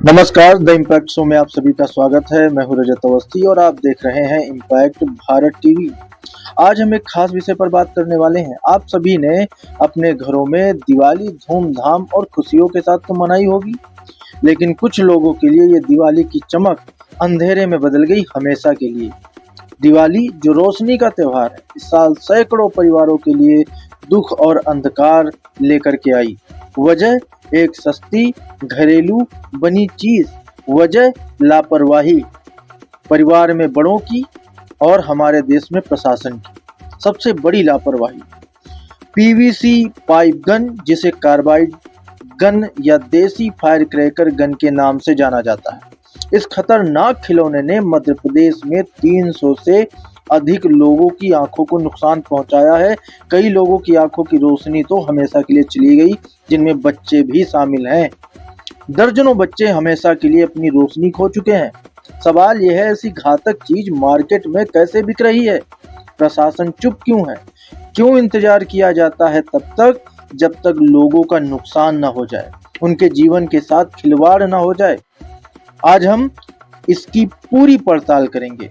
नमस्कार, the impact show में आप सभी का स्वागत है। मैं हूं रजत अवस्थी और आप देख रहे हैं इम्पैक्ट भारत टीवी। आज हम एक खास विषय पर बात करने वाले हैं। आप सभी ने अपने घरों में दिवाली धूमधाम और खुशियों के साथ तो मनाई होगी, लेकिन कुछ लोगों के लिए ये दिवाली की चमक अंधेरे में बदल गई हमेशा के लिए। दिवाली जो रोशनी का त्योहार है, इस साल सैकड़ों परिवारों के लिए दुख और अंधकार लेकर के आई। वजह एक सस्ती घरेलू बनी चीज, वजह लापरवाही परिवार में बड़ों की और हमारे देश में प्रशासन की सबसे बड़ी लापरवाही। पीवीसी पाइप गन, जिसे कार्बाइड गन या देसी फायर क्रैकर गन के नाम से जाना जाता है, इस खतरनाक खिलौने ने मध्य प्रदेश में 300 से अधिक लोगों की आंखों को नुकसान पहुंचाया है। कई लोगों की आंखों की रोशनी तो हमेशा के लिए चली गई, जिनमें बच्चे भी शामिल हैं। दर्जनों बच्चे हमेशा के लिए अपनी रोशनी खो चुके हैं। सवाल यह है, ऐसी घातक चीज मार्केट में कैसे बिक रही है? प्रशासन चुप क्यों है? क्यों इंतजार किया जाता है तब तक जब तक लोगों का नुकसान न हो जाए, उनके जीवन के साथ खिलवाड़ न हो जाए? आज हम इसकी पूरी पड़ताल करेंगे,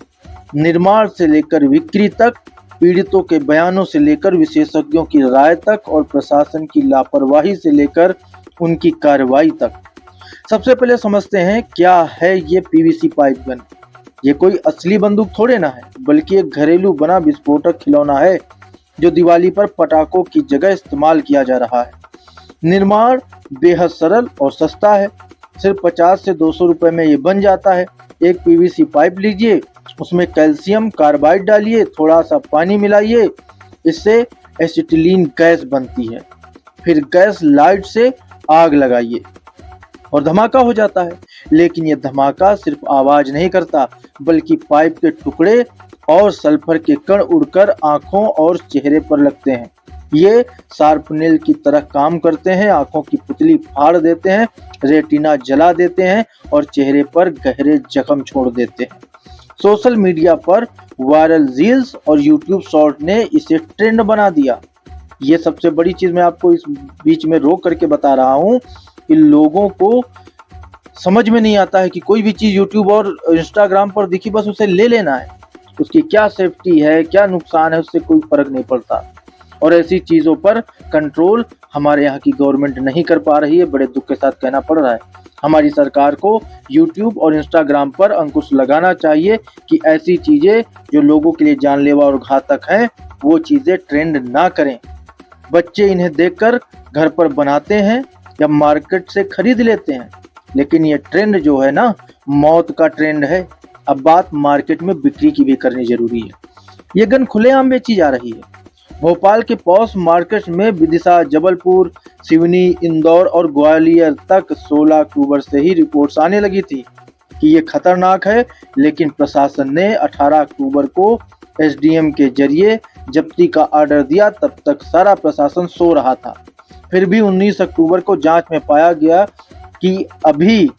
निर्माण से लेकर बिक्री तक, पीड़ितों के बयानों से लेकर विशेषज्ञों की राय तक और प्रशासन की लापरवाही से लेकर उनकी कार्रवाई तक। सबसे पहले समझते हैं क्या है ये पीवीसी पाइप गन। ये कोई असली बंदूक थोड़े ना है, बल्कि एक घरेलू बना विस्फोटक खिलौना है जो दिवाली पर पटाखों की जगह इस्तेमाल किया जा रहा है। निर्माण बेहद सरल और सस्ता है, सिर्फ 50 से 200 रुपए में ये बन जाता है। एक पीवीसी पाइप लीजिए, उसमें कैल्शियम कार्बाइड डालिए, थोड़ा सा पानी मिलाइए, इससे एसिटिलीन गैस बनती है। फिर गैस लाइट से आग लगाइए और धमाका हो जाता है। लेकिन यह धमाका सिर्फ आवाज नहीं करता, बल्कि पाइप के टुकड़े और सल्फर के कण उड़कर आंखों और चेहरे पर लगते हैं। ये शार्पनेल की तरह काम करते हैं, आंखों की पुतली फाड़ देते हैं, रेटिना जला देते हैं और चेहरे पर गहरे जख्म छोड़ देते हैं। सोशल मीडिया पर वायरल रील्स और यूट्यूब शॉर्ट ने इसे ट्रेंड बना दिया। ये सबसे बड़ी चीज मैं आपको इस बीच में रोक करके बता रहा हूँ कि लोगों को समझ में नहीं आता है कि कोई भी चीज यूट्यूब और इंस्टाग्राम पर दिखी बस उसे ले लेना है। उसकी क्या सेफ्टी है, क्या नुकसान है, उससे कोई फर्क नहीं पड़ता। और ऐसी चीजों पर कंट्रोल हमारे यहाँ की गवर्नमेंट नहीं कर पा रही है। बड़े दुख के साथ कहना पड़ रहा है, हमारी सरकार को यूट्यूब और इंस्टाग्राम पर अंकुश लगाना चाहिए कि ऐसी चीजें जो लोगों के लिए जानलेवा और घातक हैं, वो चीजें ट्रेंड ना करें। बच्चे इन्हें देखकर घर पर बनाते हैं या मार्केट से खरीद लेते हैं, लेकिन ये ट्रेंड जो है ना, मौत का ट्रेंड है। अब बात मार्केट में बिक्री की भी करनी जरूरी है। ये गन खुलेआम बेची जा रही है। भोपाल के पॉश मार्केट में विदिशा, जबलपुर, सिवनी, इंदौर और ग्वालियर तक 16 अक्टूबर से ही रिपोर्ट्स आने लगी थी कि ये खतरनाक है, लेकिन प्रशासन ने 18 अक्टूबर को एसडीएम के जरिए जब्ती का ऑर्डर दिया। तब तक सारा प्रशासन सो रहा था। फिर भी 19 अक्टूबर को जांच में पाया गया कि अभी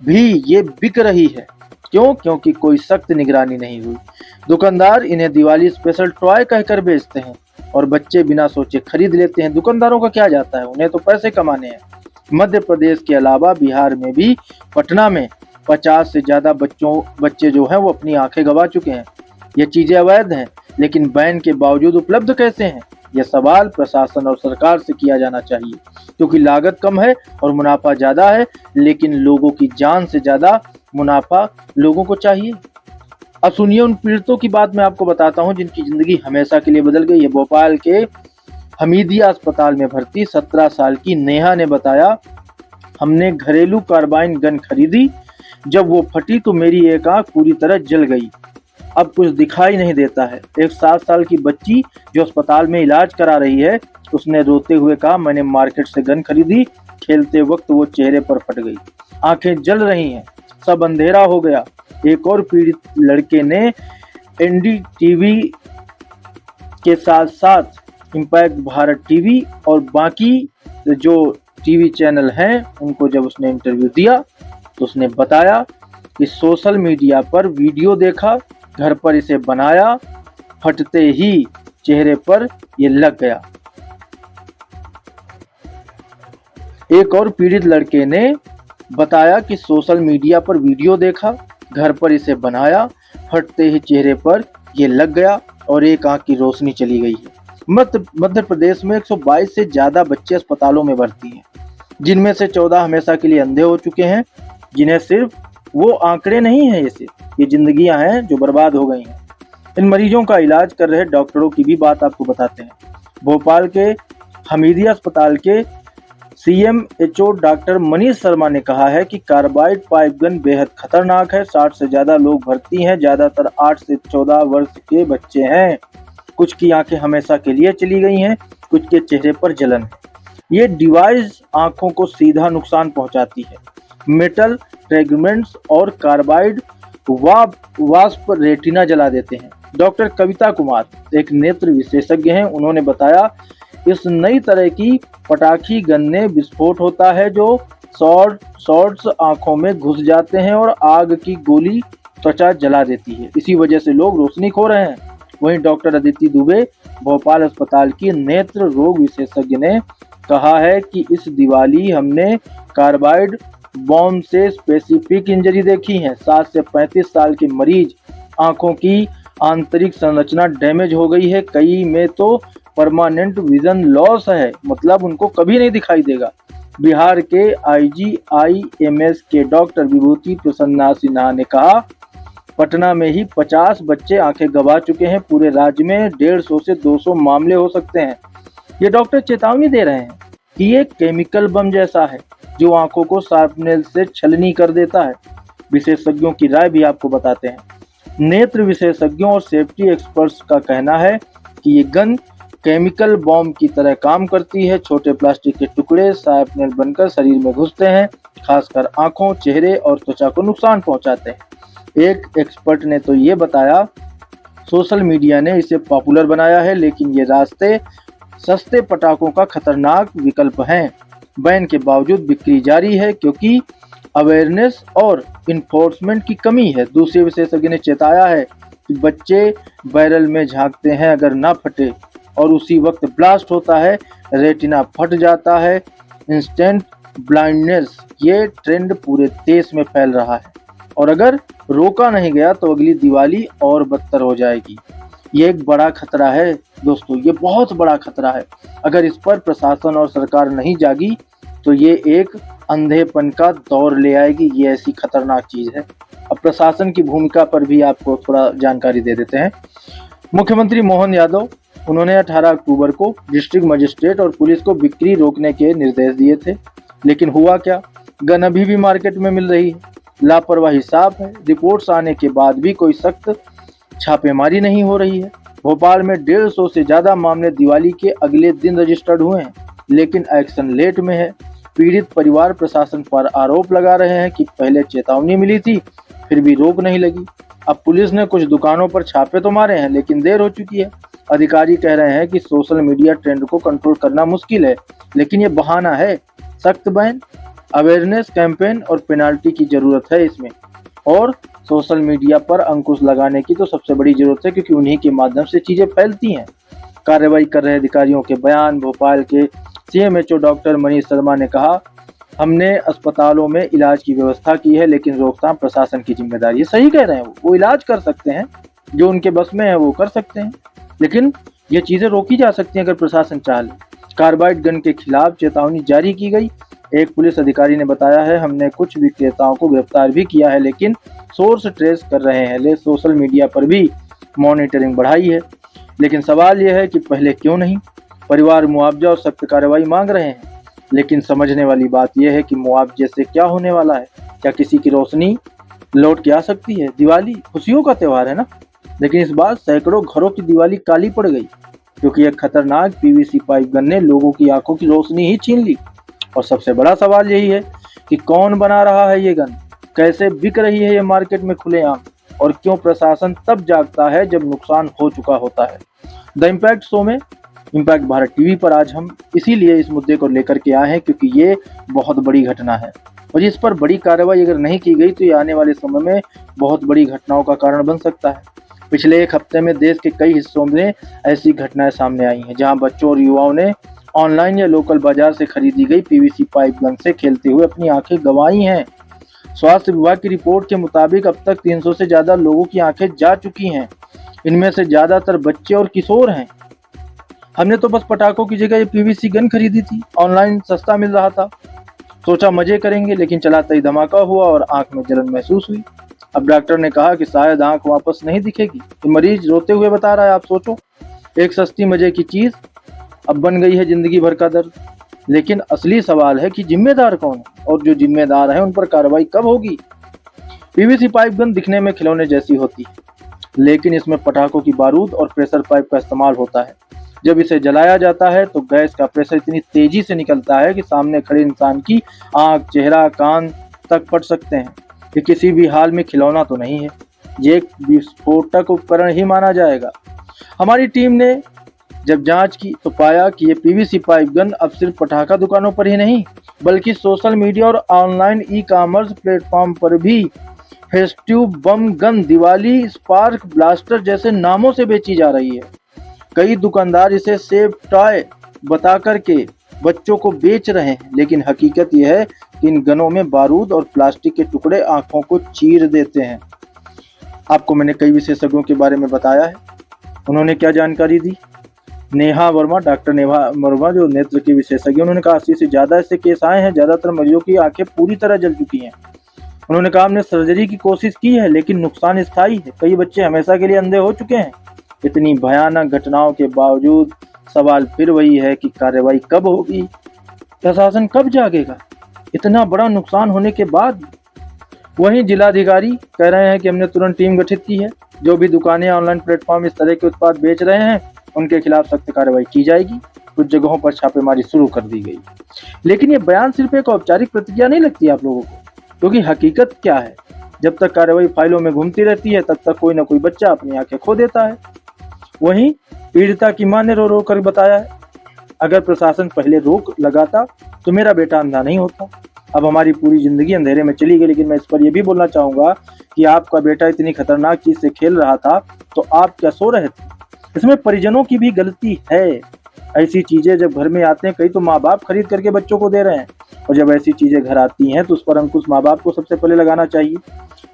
भी ये बिक रही है। क्यों? क्योंकि कोई सख्त निगरानी नहीं हुई। दुकानदार इन्हें दिवाली स्पेशल टॉय कहकर बेचते हैं और बच्चे बिना सोचे खरीद लेते हैं। दुकानदारों का क्या जाता है, उन्हें तो पैसे कमाने हैं। मध्य प्रदेश के अलावा बिहार में भी पटना में 50 से ज्यादा बच्चे जो हैं वो अपनी आंखें गंवा चुके हैं। ये चीजें अवैध हैं, लेकिन बैन के बावजूद उपलब्ध कैसे हैं? यह सवाल प्रशासन और सरकार से किया जाना चाहिए, क्योंकि लागत कम है और मुनाफा ज्यादा है, लेकिन लोगों की जान से ज्यादा मुनाफा लोगों को चाहिए। अब सुनिए उन पीड़ितों की बात मैं आपको बताता हूं जिनकी जिंदगी हमेशा के लिए बदल गई है। भोपाल के हमीदिया अस्पताल में भर्ती 17 साल की नेहा ने बताया, हमने घरेलू कार्बाइन गन खरीदी, जब वो फटी तो मेरी एक आंख पूरी तरह जल गई, अब कुछ दिखाई नहीं देता है। एक 7 साल की बच्ची जो अस्पताल में इलाज करा रही है, उसने रोते हुए कहा, मैंने मार्केट से गन खरीदी, खेलते वक्त वो चेहरे पर फट गई, आंखें जल रही हैं, सब अंधेरा हो गया। एक और पीड़ित लड़के ने एनडीटीवी के साथ साथ इम्पैक्ट भारत टीवी और बाकी जो टीवी चैनल हैं उनको जब उसने इंटरव्यू दिया तो उसने बताया कि सोशल मीडिया पर वीडियो देखा, घर पर इसे बनाया, फटते ही चेहरे पर ये लग गया। एक और पीड़ित लड़के ने बताया कि सोशल मीडिया पर वीडियो देखा, घर पर इसे बनाया, फटते ही चेहरे पर ये लग गया और एक आंख की रोशनी चली गई है। मध्य प्रदेश में 122 से ज्यादा बच्चे अस्पतालों में भर्ती हैं, जिनमें से 14 हमेशा के लिए अंधे हो चुके हैं, जिन्हें सिर्फ वो आंकड़े नहीं है, ये जिंदगियां हैं जो बर्बाद हो गई हैं। इन मरीजों का इलाज कर रहे डॉक्टरों की भी बात आपको बताते हैं। भोपाल के हमीदिया अस्पताल के CMHO डॉक्टर मनीष शर्मा ने कहा है कि कार्बाइड पाइप गन बेहद खतरनाक है। 60 से ज्यादा लोग भर्ती हैं, ज्यादातर 8 से 14 वर्ष के बच्चे हैं। कुछ की आंखें हमेशा के लिए चली गई हैं, कुछ के चेहरे पर जलन है। ये डिवाइस आंखों को सीधा नुकसान पहुंचाती है। मेटल फ्रेगमेंट्स और कार्बाइड वाष्प रेटिना जला देते हैं। डॉक्टर कविता कुमार एक नेत्र विशेषज्ञ हैं। उन्होंने बताया, इस नई तरह की पटाखी गन में विस्फोट होता है जो शॉर्ट्स आंखों में घुस जाते हैं और आग की गोली त्वचा जला देती है। इसी वजह से लोग रोशनी खो रहे हैं। वहीं डॉक्टर अदिति दुबे भोपाल अस्पताल की नेत्र रोग विशेषज्ञ ने कहा है कि इस दिवाली हमने कार्बाइड बॉम्ब से स्पेसिफिक इंजरी देखी है। 7 से 35 साल के मरीज आंखों की आंतरिक संरचना डैमेज हो गई है, कई में तो परमानेंट विजन लॉस है, मतलब उनको कभी नहीं दिखाई देगा। बिहार के IGIMS के डॉक्टर विभूति प्रसन्ना सिन्हा ने कहा, पटना में ही 50 बच्चे आंखें गंवा चुके हैं। पूरे राज्य में 150 से 200 मामले हो सकते हैं। ये डॉक्टर चेतावनी दे रहे हैं कि ये केमिकल बम जैसा है जो आंखों को शार्पनेल से छलनी कर देता है। विशेषज्ञों की राय भी आपको बताते हैं। नेत्र विशेषज्ञों और सेफ्टी एक्सपर्ट्स का कहना है कि ये गन केमिकल बॉम्ब की तरह काम करती है। छोटे प्लास्टिक के टुकड़े शार्पनेल बनकर शरीर में घुसते हैं, खासकर आंखों, चेहरे और त्वचा को नुकसान पहुंचाते हैं। एक एक्सपर्ट ने तो ये बताया, सोशल मीडिया ने इसे पॉपुलर बनाया है, लेकिन ये रास्ते सस्ते पटाखों का खतरनाक विकल्प हैं। बैन के बावजूद बिक्री जारी है क्योंकि अवेयरनेस और इन्फोर्समेंट की कमी है। दूसरे विशेषज्ञ ने चेताया है कि बच्चे बैरल में झांकते हैं, अगर ना फटे और उसी वक्त ब्लास्ट होता है, रेटिना फट जाता है। इंस्टेंट ब्लाइंडनेस ये ट्रेंड पूरे देश में फैल रहा है और अगर रोका नहीं गया तो अगली दिवाली और बदतर हो जाएगी। ये एक बड़ा खतरा है दोस्तों, ये बहुत बड़ा खतरा है। अगर इस पर प्रशासन और सरकार नहीं जागी तो ये एक अंधेपन का दौर ले आएगी। ये ऐसी खतरनाक चीज है। अब प्रशासन की भूमिका पर भी आपको थोड़ा जानकारी दे देते हैं। मुख्यमंत्री मोहन यादव, उन्होंने 18 अक्टूबर को डिस्ट्रिक्ट मजिस्ट्रेट और पुलिस को बिक्री रोकने के निर्देश दिए थे, लेकिन हुआ क्या, गन अभी भी मार्केट में मिल रही है। लापरवाही साफ है। रिपोर्ट्स आने के बाद भी कोई सख्त छापेमारी नहीं हो रही है। भोपाल में 150 से ज्यादा मामले दिवाली के अगले दिन रजिस्टर्ड हुए हैं, लेकिन एक्शन लेट में है। पीड़ित परिवार प्रशासन पर आरोप लगा रहे हैं कि पहले चेतावनी मिली थी, फिर भी रोक नहीं लगी। अब पुलिस ने कुछ दुकानों पर छापे तो मारे हैं, लेकिन देर हो चुकी है। अधिकारी कह रहे हैं कि सोशल मीडिया ट्रेंड को कंट्रोल करना मुश्किल है, लेकिन ये बहाना है। सख्त बैन, अवेयरनेस कैंपेन और पेनाल्टी की जरूरत है इसमें, और सोशल मीडिया पर अंकुश लगाने की तो सबसे बड़ी जरूरत है, क्योंकि उन्हीं के माध्यम से चीजें फैलती हैं। कार्रवाई कर रहे अधिकारियों के बयान। भोपाल के CMHO डॉक्टर मनीष शर्मा ने कहा, हमने अस्पतालों में इलाज की व्यवस्था की है, लेकिन रोकथाम प्रशासन की जिम्मेदारी है। सही कह रहे हैं, वो इलाज कर सकते हैं, जो उनके बस में है वो कर सकते हैं, लेकिन ये चीजें रोकी जा सकती हैं अगर प्रशासन चाहे। कार्बाइड गन के खिलाफ चेतावनी जारी की गई। एक पुलिस अधिकारी ने बताया है, हमने कुछ विक्रेताओं को गिरफ्तार भी किया है, लेकिन सोर्स ट्रेस कर रहे हैं। सोशल मीडिया पर भी मॉनिटरिंग बढ़ाई है, लेकिन सवाल यह है कि पहले क्यों नहीं। परिवार मुआवजा और सख्त कार्रवाई मांग रहे हैं, लेकिन समझने वाली बात यह है कि मुआवजे से क्या होने वाला है। क्या किसी की रोशनी लौट के आ सकती है? दिवाली खुशियों का त्यौहार है ना, लेकिन इस बार सैकड़ों घरों की दिवाली काली पड़ गई, क्योंकि एक खतरनाक PVC पाइप गन ने लोगों की आंखों की रोशनी ही छीन ली। और सबसे बड़ा सवाल यही है कि कौन बना रहा है ये गन, कैसे बिक रही है ये मार्केट में खुलेआम, और क्यों प्रशासन तब जागता है जब नुकसान हो चुका होता है। द इम्पैक्ट शो में इम्पैक्ट भारत टीवी पर आज हम इसीलिए इस मुद्दे को लेकर के आए हैं, क्योंकि ये बहुत बड़ी घटना है और इस पर बड़ी कार्रवाई अगर नहीं की गई तो ये आने वाले समय में बहुत बड़ी घटनाओं का कारण बन सकता है। पिछले एक हफ्ते में देश के कई हिस्सों में ऐसी घटनाएं सामने आई हैं, जहां बच्चों और युवाओं ने ऑनलाइन या लोकल बाजार से खरीदी गई पीवीसी पाइप गन से खेलते हुए अपनी आंखें गंवाई हैं। स्वास्थ्य विभाग की रिपोर्ट के मुताबिक अब तक 300 से ज्यादा लोगों की आंखें जा चुकी हैं। इनमें से ज्यादातर बच्चे और किशोर हैं। हमने तो बस पटाखों की जगह ये पीवीसी गन खरीदी थी, ऑनलाइन सस्ता मिल रहा था, सोचा मजे करेंगे, लेकिन चलाते ही धमाका हुआ और आंख में जलन महसूस हुई। अब डॉक्टर ने कहा कि शायद आंख वापस नहीं दिखेगी। तो मरीज रोते हुए बता रहा है, आप सोचो, एक सस्ती मजे की चीज अब बन गई है जिंदगी भर का दर्द। लेकिन असली सवाल है कि जिम्मेदार कौन है, और जो जिम्मेदार है उन पर कार्रवाई कब होगी। पीवीसी पाइप गन दिखने में खिलौने जैसी होती है, लेकिन इसमें पटाखों की बारूद और प्रेशर पाइप का इस्तेमाल होता है। जब इसे जलाया जाता है तो गैस का प्रेशर इतनी तेजी से निकलता है कि सामने खड़े इंसान की आंख, चेहरा, कान तक फट सकते हैं। ये किसी भी हाल में खिलौना तो नहीं है, ये एक विस्फोटक उपकरण ही माना जाएगा। हमारी टीम ने जब जांच की तो पाया कि ये पीवीसी पाइप गन अब सिर्फ पटाखा दुकानों पर ही नहीं, बल्कि सोशल मीडिया और ऑनलाइन ई-कॉमर्स प्लेटफॉर्म पर भी फेस्टिव बम गन, दिवाली स्पार्क ब्लास्टर जैसे नामों से बेची जा रही है। कई दुकानदार इसे सेफ टॉय बता करके बच्चों को बेच रहे हैं, लेकिन हकीकत यह है कि इन गनों में बारूद और प्लास्टिक के टुकड़े आंखों को चीर देते हैं। आपको मैंने कई विशेषज्ञों के बारे में बताया है, उन्होंने क्या जानकारी दी। नेहा वर्मा, डॉक्टर नेहा वर्मा जो नेत्र की विशेषज्ञ, उन्होंने कहा 80 से ज्यादा ऐसे केस आए हैं, ज्यादातर मरीजों की आंखें पूरी तरह जल चुकी हैं। उन्होंने कहा हमने सर्जरी की कोशिश की है, लेकिन नुकसान स्थायी है। कई बच्चे हमेशा के लिए अंधे हो चुके हैं। इतनी भयानक घटनाओं के बावजूद सवाल फिर वही है कि कार्रवाई कब होगी, प्रशासन कब जागेगा, इतना बड़ा नुकसान होने के बाद। वहीं जिलाधिकारी कह रहे हैं कि हमने तुरंत टीम गठित की है, जो भी दुकानें ऑनलाइन प्लेटफॉर्म इस तरह के उत्पाद बेच रहे हैं उनके खिलाफ सख्त कार्रवाई की जाएगी। कुछ जगहों पर छापेमारी शुरू कर दी गई। लेकिन ये बयान सिर्फ एक औपचारिक प्रतिक्रिया नहीं लगती आप लोगों को, क्योंकि हकीकत क्या है, जब तक कार्रवाई फाइलों में घूमती रहती है तब तक कोई ना कोई बच्चा अपनी आंखें खो देता है। वहीं पीड़िता की मां ने रो रो कर बताया है, अगर प्रशासन पहले रोक लगाता तो मेरा बेटा अंधा नहीं होता। अब हमारी पूरी जिंदगी अंधेरे में चली गई। लेकिन मैं इस पर यह भी बोलना चाहूंगा कि आपका बेटा इतनी खतरनाक चीज से खेल रहा था तो आप क्या सो रहे थे? इसमें परिजनों की भी गलती है। ऐसी चीजें जब घर में आते हैं, कई तो माँ बाप खरीद करके बच्चों को दे रहे हैं, और जब ऐसी चीजें घर आती हैं तो उस पर अंकुश माँ बाप को सबसे पहले लगाना चाहिए।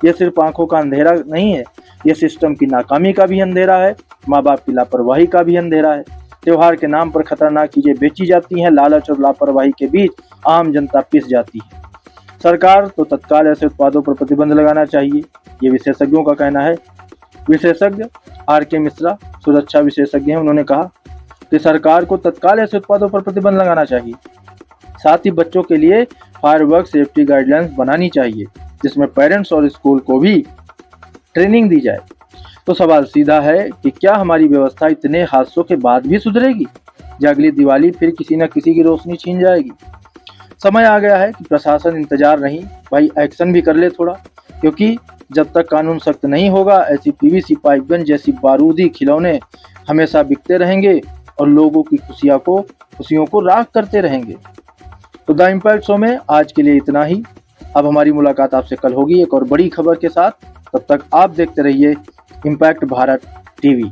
यह सिर्फ आंखों का अंधेरा नहीं है, यह सिस्टम की नाकामी का भी अंधेरा है, माँ बाप की लापरवाही का भी अंधेरा है। त्योहार के नाम पर खतरनाक चीजें बेची जाती हैं, लालच और लापरवाही के बीच आम जनता पिस जाती है। सरकार तो तत्काल ऐसे उत्पादों पर प्रतिबंध लगाना चाहिए, ये विशेषज्ञों का कहना है। विशेषज्ञ आर.के. मिश्रा सुरक्षा विशेषज्ञ हैं, उन्होंने कहा कि सरकार को तत्काल ऐसे उत्पादों पर प्रतिबंध लगाना चाहिए। साथ ही बच्चों के लिए फायरवर्क सेफ्टी गाइडलाइंस बनानी चाहिए, जिसमें पेरेंट्स और स्कूल को भी ट्रेनिंग दी जाए। तो सवाल सीधा है कि क्या हमारी व्यवस्था इतने हादसों के बाद भी सुधरेगी, या अगली दिवाली फिर किसी न किसी की रोशनी छीन जाएगी? समय आ गया है कि प्रशासन इंतजार नहीं, भाई एक्शन भी कर ले थोड़ा, क्योंकि जब तक कानून सख्त नहीं होगा ऐसी पीवीसी पाइप गन जैसी बारूदी खिलौने हमेशा बिकते रहेंगे और लोगों की खुशियों को राख करते रहेंगे। तो द इम्पैक्ट शो में आज के लिए इतना ही। अब हमारी मुलाकात आपसे कल होगी एक और बड़ी खबर के साथ। तब तक आप देखते रहिए इम्पैक्ट भारत टीवी।